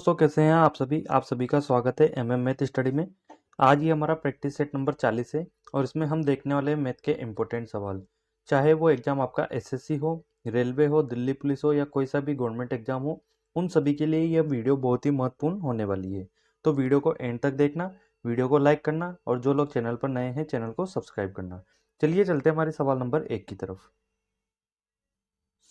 दोस्तों, कैसे हैं आप सभी का स्वागत है एमएम मैथ स्टडी में। आज ये हमारा प्रैक्टिस सेट नंबर 40 है और इसमें हम देखने वाले हैं मैथ के इम्पोर्टेंट सवाल। चाहे वो एग्जाम आपका एसएससी हो, रेलवे हो, दिल्ली पुलिस हो या कोई सा भी गवर्नमेंट एग्जाम हो, उन सभी के लिए यह वीडियो बहुत ही महत्वपूर्ण होने वाली है। तो वीडियो को एंड तक देखना, वीडियो को लाइक करना और जो लोग चैनल पर नए हैं चैनल को सब्सक्राइब करना। चलिए चलते हैं हमारे सवाल नंबर 1 की तरफ।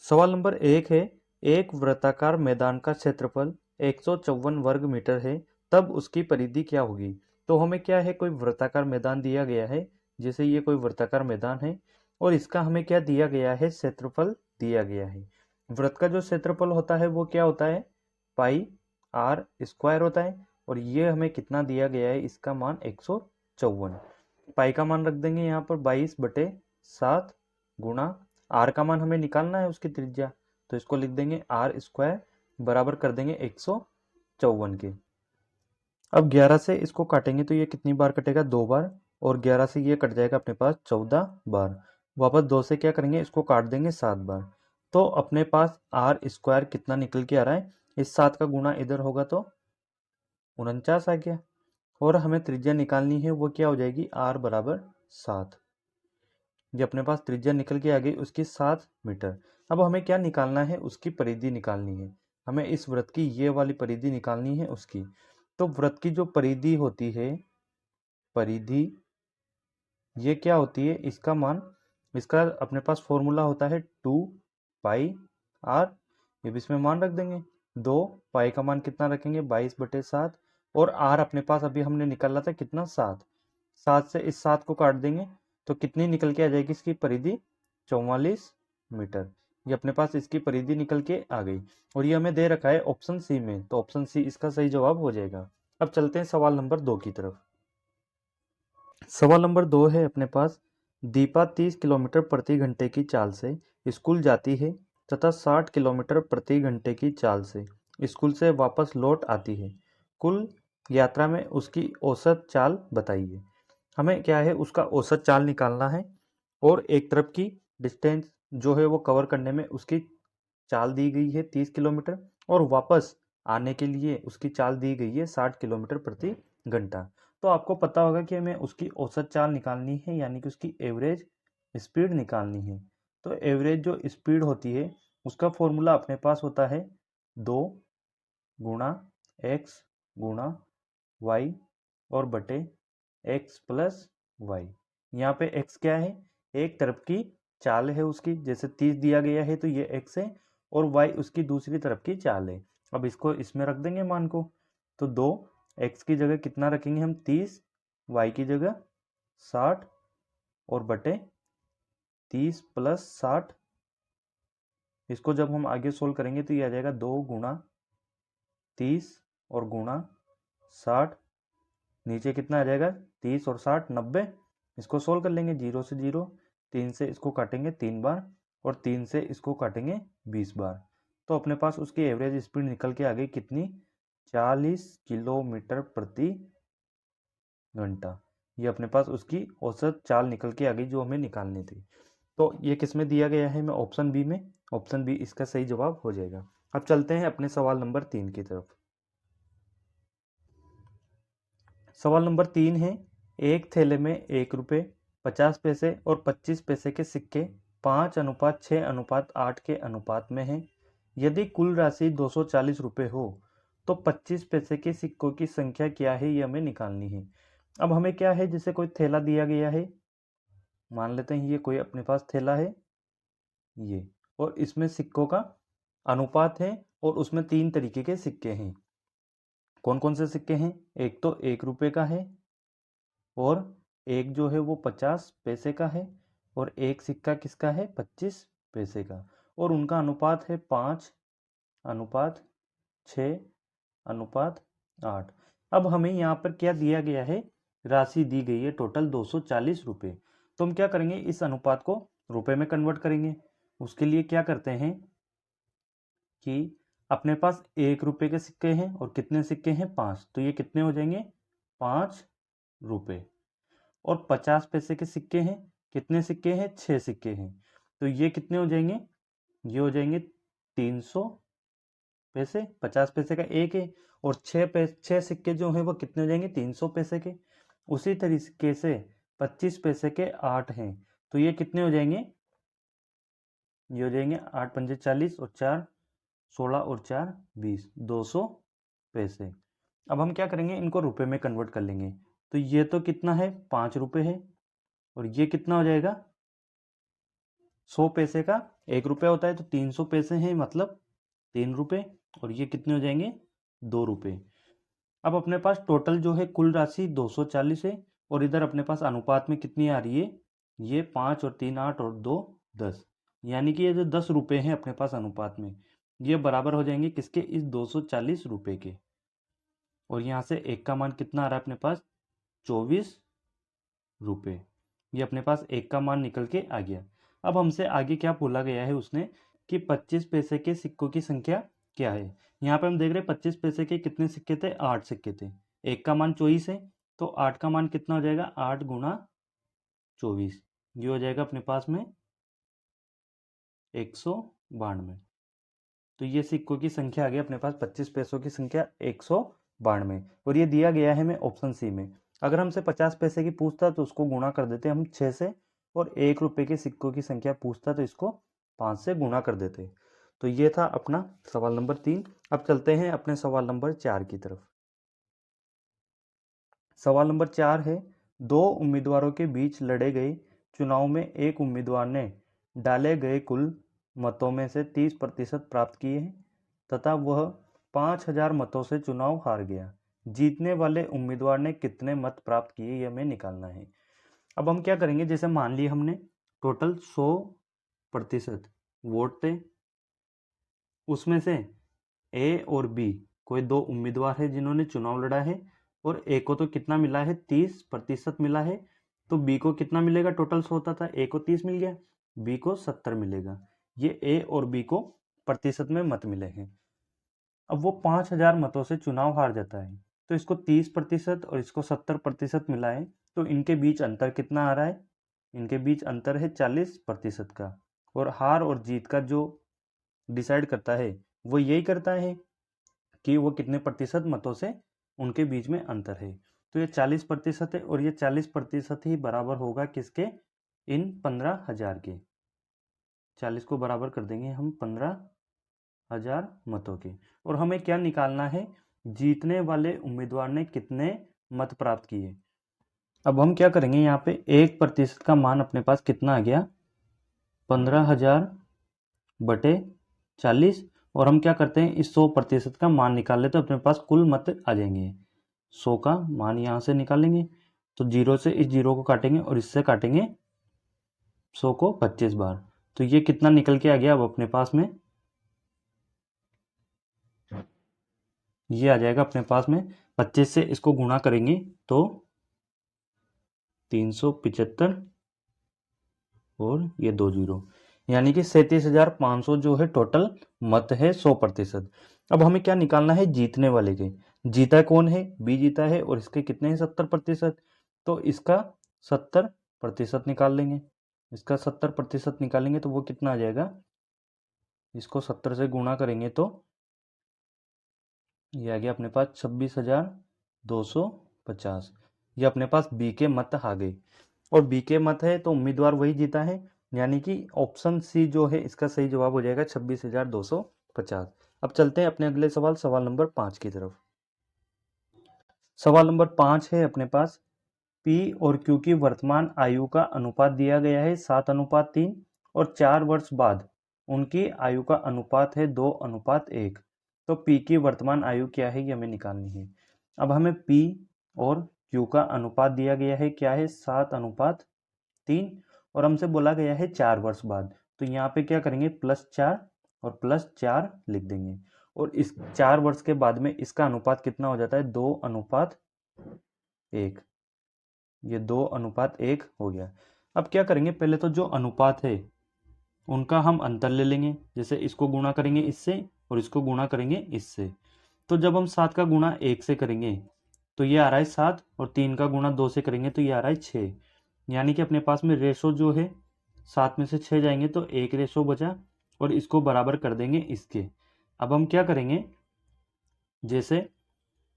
सवाल नंबर 1 है, एक वृत्ताकार मैदान का क्षेत्रफल 154 वर्ग मीटर है, तब उसकी परिधि क्या होगी। तो हमें क्या है, कोई वृत्ताकार मैदान दिया गया है, जैसे ये कोई वृत्ताकार मैदान है और इसका हमें क्या दिया गया है, क्षेत्रफल दिया गया है। वृत्त का जो क्षेत्रफल होता है वो क्या होता है, पाई आर स्क्वायर होता है और ये हमें कितना दिया गया है, इसका मान 154। पाई का मान रख देंगे यहाँ पर 22/7 गुणा आर का मान हमें निकालना है, उसकी त्रिज्या, तो इसको लिख देंगे आर स्क्वायर बराबर कर देंगे 154 के। अब 11 से इसको काटेंगे तो ये कितनी बार कटेगा, 2 बार, और 11 से ये कट जाएगा अपने पास 14 बार। वापस 2 से क्या करेंगे, इसको काट देंगे 7 बार। तो अपने पास आर स्क्वायर कितना निकल के आ रहा है, इस 7 का गुणा इधर होगा तो 49 आ गया। और हमें त्रिज्या निकालनी है, वो क्या हो जाएगी, आर बराबर 7। ये अपने पास त्रिज्या निकल के आ गई उसकी 7 मीटर। अब हमें क्या निकालना है, उसकी परिधि निकालनी है। हमें इस वृत्त की ये वाली परिधि निकालनी है उसकी। तो वृत्त की जो परिधि होती है, परिधि ये क्या होती है, इसका मान, इसका अपने पास फॉर्मूला होता है 2 पाई आर। ये भी इसमें मान रख देंगे। 2 पाई का मान कितना रखेंगे, 22/7, और आर अपने पास अभी हमने निकाला था कितना, 7। 7 से इस 7 को काट देंगे तो कितनी निकल के आ जाएगी इसकी परिधि, 44 मीटर। ये अपने पास इसकी परिधि निकल के आ गई और ये हमें दे रखा है ऑप्शन सी में, तो ऑप्शन सी इसका सही जवाब हो जाएगा। अब चलते हैं सवाल नंबर 2 की तरफ। सवाल नंबर 2 है अपने पास, दीपा 30 किलोमीटर प्रति घंटे की चाल से स्कूल जाती है तथा 60 किलोमीटर प्रति घंटे की चाल से स्कूल से वापस लौट आती है। कुल यात्रा में उसकी औसत चाल बताइए। हमें क्या है, उसका औसत चाल निकालना है और एक तरफ की डिस्टेंस जो है वो कवर करने में उसकी चाल दी गई है 30 किलोमीटर और वापस आने के लिए उसकी चाल दी गई है 60 किलोमीटर प्रति घंटा। तो आपको पता होगा कि हमें उसकी औसत चाल निकालनी है, यानी कि उसकी एवरेज स्पीड निकालनी है। तो एवरेज जो स्पीड होती है उसका फॉर्मूला अपने पास होता है 2 गुणा एक्स गुणा वाई और बटे एक्स प्लस वाई। यहाँ पे एक्स क्या है, एक तरफ की चाल है उसकी, जैसे 30 दिया गया है तो ये एक्स है, और वाई उसकी दूसरी तरफ की चाल है। अब इसको इसमें रख देंगे मान को, तो 2 एक्स की जगह कितना रखेंगे हम, 30, वाई की जगह 60 और बटे 30 प्लस 60। इसको जब हम आगे सोल्व करेंगे तो ये आ जाएगा 2 गुणा 30 और गुणा 60, नीचे कितना आ जाएगा, 30 और 60 90। इसको सोल्व कर लेंगे, 0 से 0, 3 से इसको काटेंगे 3 बार और 3 से इसको काटेंगे 20 बार। तो अपने पास उसकी एवरेज स्पीड निकल के आ गई कितनी, 40 किलोमीटर प्रति घंटा। ये अपने पास उसकी औसत चाल निकल के आ गई जो हमें निकालनी थी। तो ये किस में दिया गया है, मैं ऑप्शन बी में, ऑप्शन बी इसका सही जवाब हो जाएगा। अब चलते हैं अपने सवाल नंबर 3 की तरफ। सवाल नंबर 3 है, एक थैले में 1 रुपये, 50 पैसे और 25 पैसे के सिक्के 5:6:8 के अनुपात में हैं। यदि कुल राशि 240 रुपये हो तो 25 पैसे के सिक्कों की संख्या क्या है, ये हमें निकालनी है। अब हमें क्या है, जैसे कोई थैला दिया गया है, मान लेते हैं ये कोई अपने पास थैला है ये, और इसमें सिक्कों का अनुपात है और उसमें 3 तरीके के सिक्के हैं। कौन कौन से सिक्के हैं, एक तो 1 रुपये का है, और एक जो है वो 50 पैसे का है, और एक सिक्का किसका है, 25 पैसे का, और उनका अनुपात है 5:6:8। अब हमें यहाँ पर क्या दिया गया है, राशि दी गई है टोटल 240 रुपये। तो हम क्या करेंगे, इस अनुपात को रुपए में कन्वर्ट करेंगे। उसके लिए क्या करते हैं कि अपने पास 1 रुपये के सिक्के हैं और कितने सिक्के हैं, 5, तो ये कितने हो जाएंगे, 5 रुपये। और 50 पैसे के सिक्के हैं, कितने सिक्के हैं, 6 सिक्के हैं, तो ये कितने हो जाएंगे, ये हो जाएंगे 300 पैसे, 50 पैसे का एक है, और 6 सिक्के जो हैं वो कितने हो जाएंगे, 300 पैसे के। उसी तरीके से 25 पैसे के 8 हैं, तो ये कितने हो जाएंगे, ये हो जाएंगे 8 पंजे 40 और 4 16 और 4 20, 200 पैसे। अब हम क्या करेंगे, इनको रुपए में कन्वर्ट कर लेंगे। तो ये तो कितना है, 5 रुपए है, और ये कितना हो जाएगा, 100 पैसे का 1 रुपया होता है, तो 300 पैसे हैं, मतलब 3 रुपए, और ये कितने हो जाएंगे, 2 रुपए। अब अपने पास टोटल जो है कुल राशि 240 है, और इधर अपने पास अनुपात में कितनी आ रही है, ये 5 और 3 8 और 2 10, यानी कि ये जो 10 रुपए हैं अपने पास अनुपात में, ये बराबर हो जाएंगे किसके, इस 240 रुपए के। और यहाँ से एक का मान कितना आ रहा है अपने पास, 24 रुपए। ये अपने पास एक का मान निकल के आ गया। अब हमसे आगे क्या बोला गया है उसने, कि 25 पैसे के सिक्कों की संख्या क्या है। यहाँ पे हम देख रहे हैं 25 पैसे के कितने सिक्के थे, 8 सिक्के थे, एक का मान 24 है, तो 8 का मान कितना हो जाएगा, 8 गुना 24, ये हो जाएगा अपने पास में 192। तो ये सिक्कों की संख्या आ गई अपने पास, 25 पैसों की संख्या 192, और ये दिया गया है हमें ऑप्शन सी में। अगर हमसे 50 पैसे की पूछता तो उसको गुणा कर देते हम 6 से, और 1 रुपए के सिक्कों की संख्या पूछता तो इसको 5 से गुणा कर देते। तो ये था अपना सवाल नंबर 3। अब चलते हैं अपने सवाल नंबर 4 की तरफ। सवाल नंबर 4 है, 2 उम्मीदवारों के बीच लड़े गए चुनाव में एक उम्मीदवार ने डाले गए कुल मतों में से 30% प्राप्त किए हैं, तथा वह 5000 मतों से चुनाव हार गया। जीतने वाले उम्मीदवार ने कितने मत प्राप्त किए, यह हमें निकालना है। अब हम क्या करेंगे, जैसे मान लिए हमने टोटल 100% वोट थे, उसमें से ए और बी कोई 2 उम्मीदवार है जिन्होंने चुनाव लड़ा है, और ए को तो कितना मिला है, 30% मिला है, तो बी को कितना मिलेगा, टोटल 100 होता था, ए को 30 मिल गया, बी को 70 मिलेगा। ये ए और बी को प्रतिशत में मत मिले हैं। अब वो 5000 मतों से चुनाव हार जाता है, तो इसको 30% और इसको 70% मिला है, तो इनके बीच अंतर कितना आ रहा है, इनके बीच अंतर है 40% का। और हार और जीत का जो डिसाइड करता है वो यही करता है कि वो कितने प्रतिशत मतों से उनके बीच में अंतर है। तो ये 40% है, और ये 40% ही बराबर होगा किसके, इन 15,000 के। 40 को बराबर कर देंगे हम 15,000 मतों के। और हमें क्या निकालना है, जीतने वाले उम्मीदवार ने कितने मत प्राप्त किए। अब हम क्या करेंगे, यहाँ पे 1% का मान अपने पास कितना आ गया, 15,000 बटे 40, और हम क्या करते हैं, इस 100% का मान निकाल लेते हैं, तो अपने पास कुल मत आ जाएंगे। 100 का मान यहाँ से निकालेंगे, तो 0 से इस 0 को काटेंगे, और इससे काटेंगे 100 को 25 बार, तो ये कितना निकल के आ गया अब अपने पास में, ये आ जाएगा अपने पास में 25 से इसको गुणा करेंगे तो 375, और ये 2 जीरो, यानी कि 37,500 जो है टोटल मत है 100%। अब हमें क्या निकालना है, जीतने वाले के। जीता कौन है, बी जीता है, और इसके कितने हैं, 70%, तो इसका 70% निकाल लेंगे। इसका 70% निकालेंगे तो वो कितना आ जाएगा, इसको 70 से गुणा करेंगे तो ये आ गया अपने पास 26,250। ये अपने पास बी के मत आ गए, और बी के मत है तो उम्मीदवार वही जीता है, यानी कि ऑप्शन सी जो है इसका सही जवाब हो जाएगा 26,250। अब चलते हैं अपने अगले सवाल, सवाल नंबर 5 की तरफ। सवाल नंबर 5 है अपने पास, पी और क्यू की वर्तमान आयु का अनुपात दिया गया है 7:3, और 4 वर्ष बाद उनकी आयु का अनुपात है 2:1। तो पी की वर्तमान आयु क्या है, ये हमें निकालनी है। अब हमें पी और क्यू का अनुपात दिया गया है क्या है, 7:3, और हमसे बोला गया है 4 वर्ष बाद, तो यहाँ पे क्या करेंगे, +4 और +4 लिख देंगे, और इस 4 वर्ष के बाद में इसका अनुपात कितना हो जाता है, 2:1। ये 2:1 हो गया। अब क्या करेंगे, पहले तो जो अनुपात है उनका हम अंतर ले लेंगे, जैसे इसको गुणा करेंगे इससे और इसको गुणा करेंगे इससे। तो जब हम 7 का गुणा 1 से करेंगे तो ये आ रहा है 7, और 3 का गुणा 2 से करेंगे तो ये आ रहा है 6, यानी कि अपने पास में रेशो जो है 7 में से 6 जाएंगे तो 1 रेशो बचा, और इसको बराबर कर देंगे इसके। अब हम क्या करेंगे, जैसे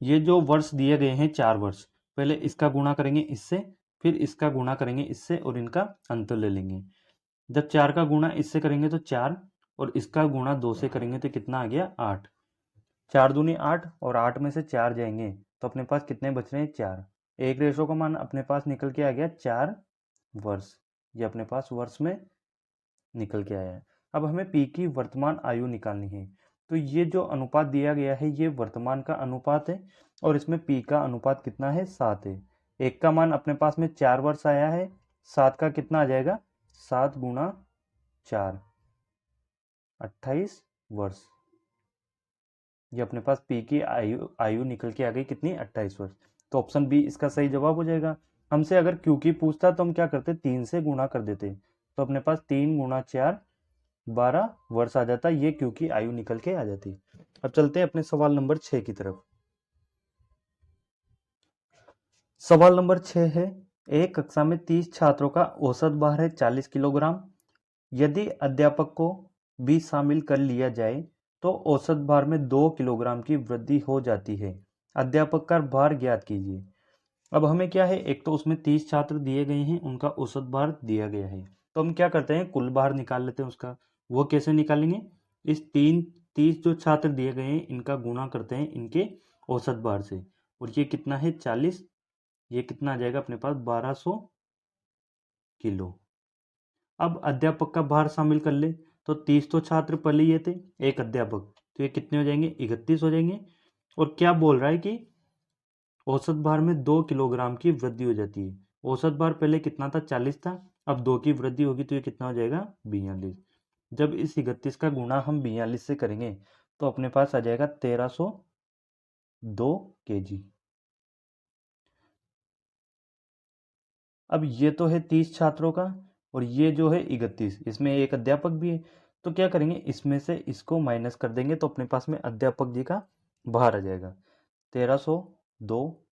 ये जो वर्ष दिए गए हैं 4 वर्ष, पहले इसका गुणा करेंगे इससे, फिर इसका गुणा करेंगे इससे और इनका अंतर ले लेंगे। जब 4 का गुणा इससे करेंगे तो 4 और इसका गुणा 2 से करेंगे तो कितना आ गया 8। 4 दूनी 8 और 8 में से 4 जाएंगे तो अपने पास कितने बच रहे हैं 4। एक रेशो का मान अपने पास निकल के आ गया 4 वर्ष। ये अपने पास वर्ष में निकल के आया है। अब हमें पी की वर्तमान आयु निकालनी है। तो ये जो अनुपात दिया गया है ये वर्तमान का अनुपात है और इसमें पी का अनुपात कितना है 7 है। एक का मान अपने पास में 4 वर्ष आया है, 7 का कितना आ जाएगा 7 गुणा 4 28 वर्ष। ये अपने पास पी की आयु निकल के आ गई कितनी 28 वर्ष। तो ऑप्शन बी इसका सही जवाब हो जाएगा। हमसे अगर क्यू की पूछता तो हम क्या करते 3 से गुणा कर देते, तो अपने पास 3 गुणा 4 12 वर्ष आ जाता, ये क्यू की आयु निकल के आ जाती। अब चलते हैं अपने सवाल नंबर 6 की तरफ। सवाल नंबर 6 है, एक कक्षा में 30 छात्रों का औसत भार है 40 किलोग्राम। यदि अध्यापक को भी शामिल कर लिया जाए तो औसत भार में 2 किलोग्राम की वृद्धि हो जाती है। अध्यापक का भार ज्ञात कीजिए। अब हमें क्या है, एक तो उसमें 30 छात्र दिए गए हैं, उनका औसत भार दिया गया है, तो हम क्या करते हैं कुल भार निकाल लेते हैं उसका। वो कैसे निकालेंगे, इस 30 जो छात्र दिए गए हैं इनका गुणा करते हैं इनके औसत भार से, और ये कितना है 40, ये कितना आ जाएगा अपने पास 1200 किलो। अब अध्यापक का भार शामिल कर ले, तो 30 तो छात्र पहले ये थे, एक अध्यापक, तो ये कितने हो जाएंगे 31 हो जाएंगे। और क्या बोल रहा है कि औसत भार में 2 किलोग्राम की वृद्धि हो जाती है। औसत भार पहले कितना था 40 था, अब 2 की वृद्धि होगी तो ये कितना हो जाएगा 42। जब इस 31 का गुणा हम 42 से करेंगे तो अपने पास आ जाएगा 1302 केजी। अब ये तो है 30 छात्रों का और ये जो है 31, इसमें एक अध्यापक भी है, तो क्या करेंगे इसमें से इसको माइनस कर देंगे तो अपने पास में अध्यापक जी का भार आ जाएगा 1302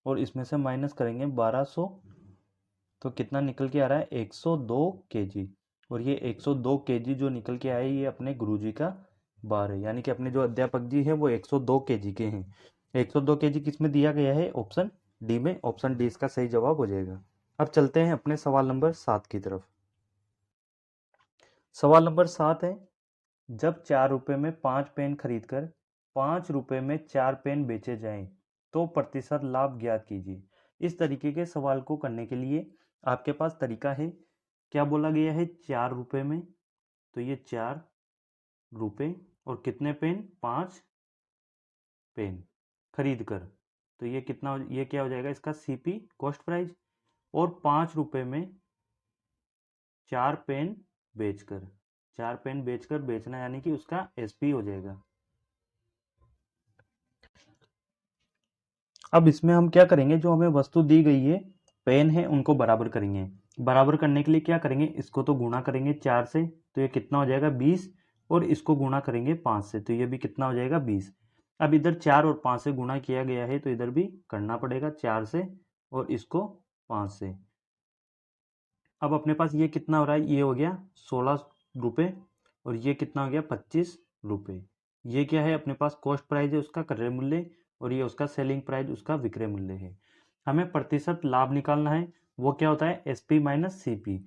और इसमें से माइनस करेंगे 1200, तो कितना निकल के आ रहा है 102 केजी। और ये 102 केजी जो निकल के आए ये अपने गुरुजी का भार है, यानी कि अपने जो अध्यापक जी हैं वो 102 केजी के हैं। 102 केजी किस में दिया गया है, ऑप्शन डी में। ऑप्शन डी इसका सही जवाब हो जाएगा। अब चलते हैं अपने सवाल नंबर 7 की तरफ। सवाल नंबर 7 है, जब 4 रुपए में 5 पेन खरीदकर 5 रुपए में 4 पेन बेचे जाएं तो प्रतिशत लाभ ज्ञात कीजिए। इस तरीके के सवाल को करने के लिए आपके पास तरीका है। क्या बोला गया है 4 रुपए में, तो ये 4 रुपए और कितने पेन 5 पेन खरीद कर, तो ये कितना ये क्या हो जाएगा इसका सीपी कॉस्ट प्राइस। और 5 रुपए में 4 पेन बेचकर, 4 पेन बेचकर बेचना यानी कि उसका एसपी हो जाएगा। अब इसमें हम क्या करेंगे, जो हमें वस्तु दी गई है पेन है उनको बराबर करेंगे। बराबर करने के लिए क्या करेंगे, इसको तो गुणा करेंगे 4 से तो ये कितना हो जाएगा 20, और इसको गुणा करेंगे 5 से तो ये भी कितना हो जाएगा 20। अब इधर 4 और 5 से गुणा किया गया है तो इधर भी करना पड़ेगा 4 से और इसको 5 से। अब अपने पास ये कितना हो रहा है, ये हो गया 16 रुपये और ये कितना हो गया 25 रुपये। ये क्या है अपने पास कॉस्ट प्राइस है उसका क्रय मूल्य, और ये उसका सेलिंग प्राइस उसका विक्रय मूल्य है। हमें प्रतिशत लाभ निकालना है, वो क्या होता है एसपी माइनस सीपी।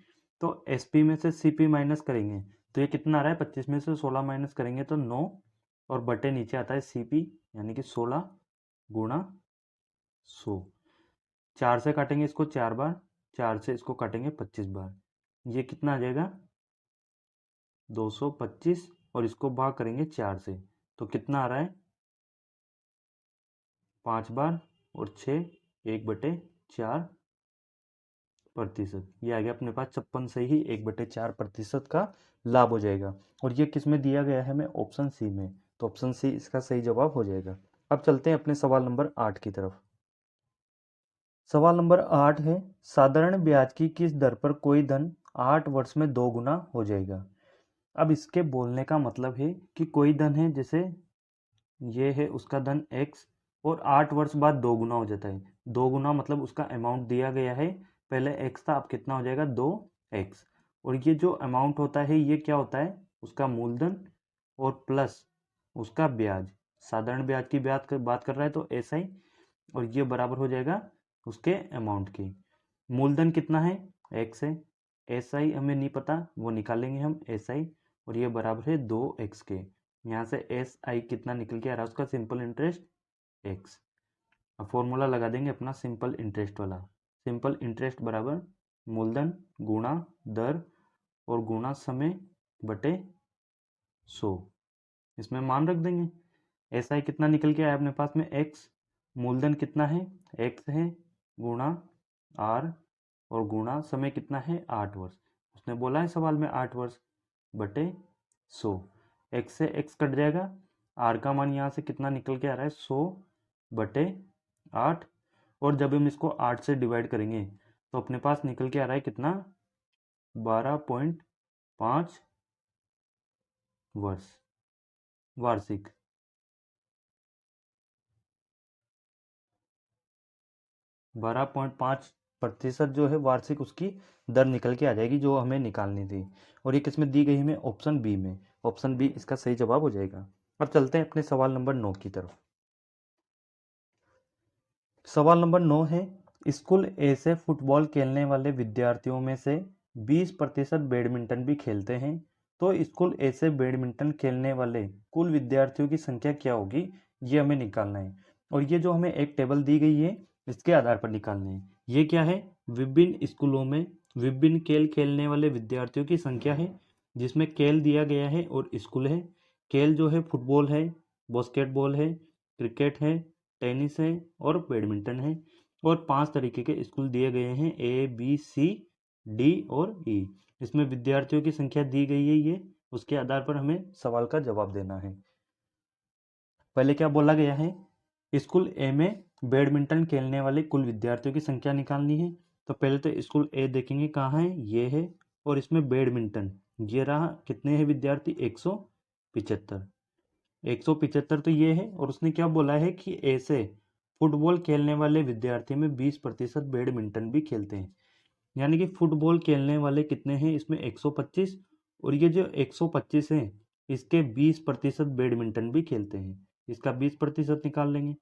तो एसपी में से सीपी माइनस करेंगे तो ये कितना आ रहा है 25 में से 16 माइनस करेंगे तो 9, और बटे नीचे आता है सीपी यानी कि 16 गुणा 100। 4 से काटेंगे इसको 4 बार, 4 से इसको काटेंगे 25 बार, ये कितना आ जाएगा 225, और इसको भाग करेंगे 4 से तो कितना आ रहा है 5 बार और 6 1/4 प्रतिशत। ये आ गया अपने पास 56 से ही 1/4 प्रतिशत का लाभ हो जाएगा। और ये किस में दिया गया है हमें, ऑप्शन सी में, तो ऑप्शन सी इसका सही जवाब हो जाएगा। अब चलते हैं अपने सवाल नंबर 8 की तरफ। सवाल नंबर 8 है, साधारण ब्याज की किस दर पर कोई धन 8 वर्ष में 2 गुना हो जाएगा। अब इसके बोलने का मतलब है कि कोई धन है, जैसे ये है उसका धन x, और 8 वर्ष बाद 2 गुना हो जाता है। 2 गुना मतलब उसका अमाउंट दिया गया है, पहले x था अब कितना हो जाएगा 2x, और ये जो अमाउंट होता है ये क्या होता है उसका मूलधन और प्लस उसका ब्याज, साधारण ब्याज की बात कर रहा है तो SI, और ये बराबर हो जाएगा उसके अमाउंट के। मूलधन कितना है, x है। SI हमें नहीं पता, वो निकालेंगे हम SI, और ये बराबर है 2x के। यहाँ से SI कितना निकल के आ रहा है उसका, सिंपल इंटरेस्ट x। अब फॉर्मूला लगा देंगे अपना सिंपल इंटरेस्ट वाला। सिंपल इंटरेस्ट बराबर मूलधन गुणा दर और गुणा समय बटे 100। इसमें मान रख देंगे। SI कितना निकल के आया अपने पास में x, मूलधन कितना है x है, गुणा r, और गुणा समय कितना है 8 वर्ष। उसने बोला है सवाल में 8 वर्ष, बटे 100। x से x कट जाएगा, r का मान यहाँ से कितना निकल के आ रहा है 100 बटे 8, और जब हम इसको 8 से डिवाइड करेंगे तो अपने पास निकल के आ रहा है कितना, 12.5 वर्ष वार्षिक। 12.5% जो है वार्षिक उसकी दर निकल के आ जाएगी जो हमें निकालनी थी, और ये किसमें दी गई हमें, ऑप्शन बी में। ऑप्शन बी इसका सही जवाब हो जाएगा। अब चलते हैं अपने सवाल नंबर 9 की तरफ। सवाल नंबर 9 है, स्कूल ए से फुटबॉल खेलने वाले विद्यार्थियों में से 20% बैडमिंटन भी खेलते हैं, तो स्कूल ए से बैडमिंटन खेलने वाले कुल विद्यार्थियों की संख्या क्या होगी, ये हमें निकालना है। और ये जो हमें एक टेबल दी गई है इसके आधार पर निकालना है। ये क्या है, विभिन्न स्कूलों में विभिन्न खेल खेलने वाले विद्यार्थियों की संख्या है, जिसमें खेल दिया गया है और स्कूल है। खेल जो है फुटबॉल है, बास्केटबॉल है, क्रिकेट है, टेनिस है और बैडमिंटन है, और 5 तरीके के स्कूल दिए गए हैं, A B C D और E। इसमें विद्यार्थियों की संख्या दी गई है, ये उसके आधार पर हमें सवाल का जवाब देना है। पहले क्या बोला गया है, स्कूल ए में बैडमिंटन खेलने वाले कुल विद्यार्थियों की संख्या निकालनी है। तो पहले तो स्कूल ए देखेंगे कहाँ है, ये है, और इसमें बैडमिंटन ये रहा, कितने हैं विद्यार्थी, 175। 175 तो ये है, और उसने क्या बोला है कि ऐसे फुटबॉल खेलने वाले विद्यार्थी में 20% बैडमिंटन भी खेलते हैं, यानी कि फुटबॉल खेलने वाले कितने हैं इसमें 125, और ये जो 125 हैं इसके 20% बैडमिंटन भी खेलते हैं। इसका 20% निकाल लेंगे,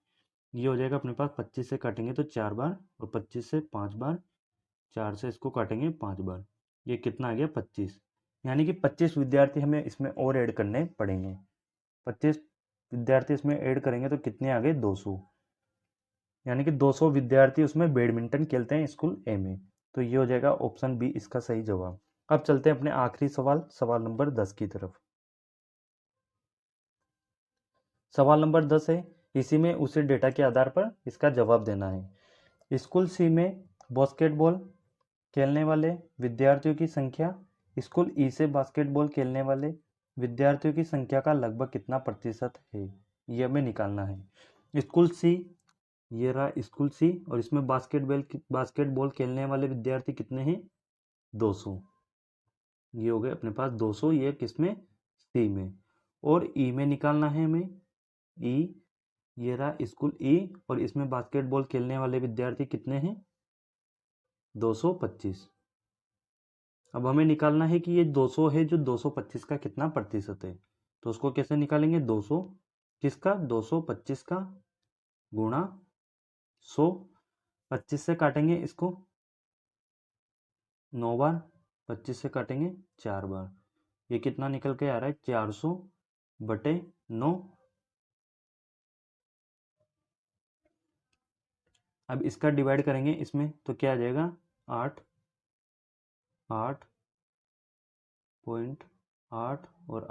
ये हो जाएगा अपने पास 25 से काटेंगे तो 4 बार, और 25 से 5 बार, 4 से इसको काटेंगे 5 बार, ये कितना आ गया 25। यानी कि 25 विद्यार्थी हमें इसमें और ऐड करने पड़ेंगे। 25 विद्यार्थी इसमें ऐड करेंगे तो कितने आ गए, 200। यानी कि 200 विद्यार्थी उसमें बैडमिंटन खेलते हैं स्कूल ए में। तो ये हो जाएगा ऑप्शन बी इसका सही जवाब। अब चलते हैं अपने आखिरी सवाल, सवाल नंबर 10 की तरफ। सवाल नंबर 10 है, इसी में उसी डेटा के आधार पर इसका जवाब देना है। स्कूल सी में बास्केटबॉल खेलने वाले विद्यार्थियों की संख्या स्कूल ई से बास्केटबॉल खेलने वाले विद्यार्थियों की संख्या का लगभग कितना प्रतिशत है, ये हमें निकालना है। स्कूल सी, ये रहा स्कूल सी, और इसमें बास्केटबॉल खेलने वाले विद्यार्थी कितने हैं, 200। ये हो गए अपने पास 200, ये किसमें, सी में। और ई में निकालना है हमें, ई, ये रहा स्कूल ई, और इसमें बास्केटबॉल खेलने वाले विद्यार्थी कितने हैं, 225। अब हमें निकालना है कि ये 200 है जो 225 का कितना प्रतिशत है। तो उसको कैसे निकालेंगे, 200 किसका, 225 का गुणा 100। 25 से काटेंगे इसको 9 बार, 25 से काटेंगे 4 बार, ये कितना निकल के आ रहा है, 400 बटे 9। अब इसका डिवाइड करेंगे इसमें तो क्या आ जाएगा, 8.8 और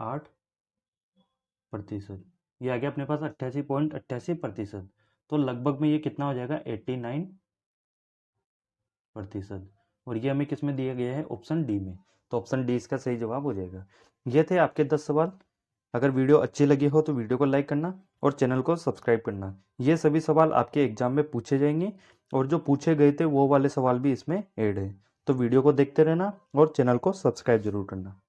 8%, ये आ गया अपने पास 88.88%। तो लगभग में ये कितना हो जाएगा, 89%। और ये हमें किस में दिया गया है, ऑप्शन डी में। तो ऑप्शन डी इसका सही जवाब हो जाएगा। ये थे आपके 10 सवाल। अगर वीडियो अच्छी लगी हो तो वीडियो को लाइक करना और चैनल को सब्सक्राइब करना। ये सभी सवाल आपके एग्जाम में पूछे जाएंगे, और जो पूछे गए थे वो वाले सवाल भी इसमें ऐड है। तो वीडियो को देखते रहना और चैनल को सब्सक्राइब जरूर करना।